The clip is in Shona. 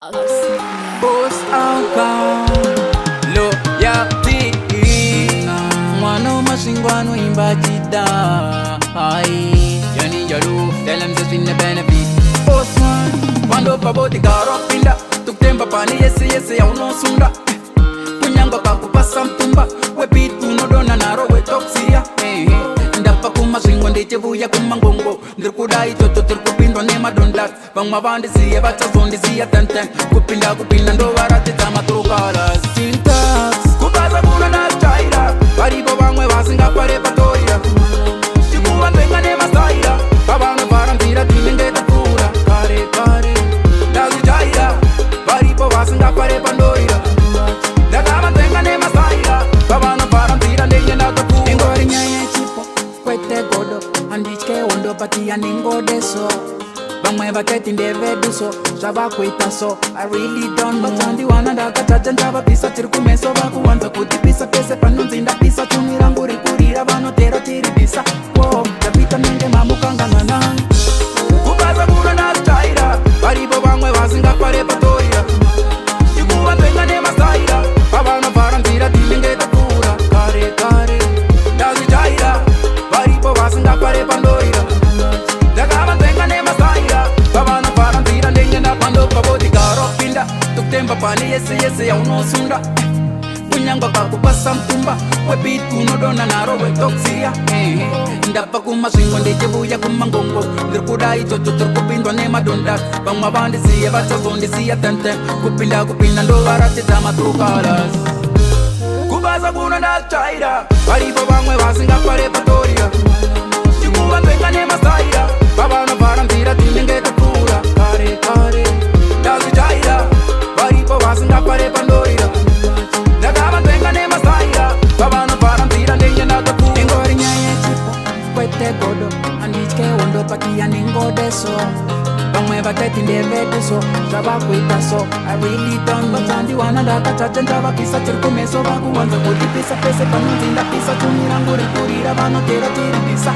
Boss loyalty mwana mashingwano imbajida ai yani jaru tell them just in the benefit boss man quando paboti garo pinda tuktemba pani yes ya unosunda kunyanga kakupasa mtumba we beat unodona naro we toxia ndapa kumashingo ndechevuya kumangongo ndirikudai toto tirikupindwa nemadondas vamwe vandisiye vachazondisiya tantan kupinda ndovaratidza matrukalas syntax kubaza kuna nachaira varipo vamwe vasingapare patorira chikuva ndenga nemasaira vavanobvara nzira tinenge tapfuura kare ndazijaira varipo vasingapare pandorira ndakava ndenga nemasaira vavanobvara nzira ndenge ndatapfuura ingori nyaya chipo kwete godo handitye wondo patia ningodeso vamwe vaketi ndeveduso zvavakuita so I really don't but handiwana ndakataja ndavapisa tiri kumeso vakuwanza kutipisa pese panonzi ndapisa chumi rangu rikurira vanotera tiribisa wo ndapita menge mamukangangana kubaza kuno nachaira varipo vamwe vasingapare patorira chikuva ndenga nemasaira vavanobvara nzira tinenge tapfuura kare ndazijaira varipo vasingapare pandorira ndakava ndenga nemasaira vavanobvara nzira ndenge ndakwando pavotigaro pinda tukutemba pane yese yaunosunda kunyangwa kakupasa mtumba webit unodona naro wetoxia ndapa kumasvingo ndechevuya kumangongo ndirikudai toto tirikupindwa nemadondas vamwe vandisiye vachazondisiya tantan kupinda ndovaratidza matrukalas kubaza kuno ndachaira varipo vamwe vasingapare patorira chikuva ndenga nemasaira vavanobvara nzira tinenge tapfuura kare ndazijaira varipo vasingapare pandorira ndakava ndenga nemasaira vavanobvara nzira ndenge ndatapfuura ingori nyaya chipo kwete godo handitye wondo patia ningodeso vamwe vaketi ndeveduso zvavakuita so I really don't but handiwana ndakataja ndavapisa tiri kumeso vakuwanza kutipisa pese panonzi ndapisa chumi rangu rikurira vanotera tiribisa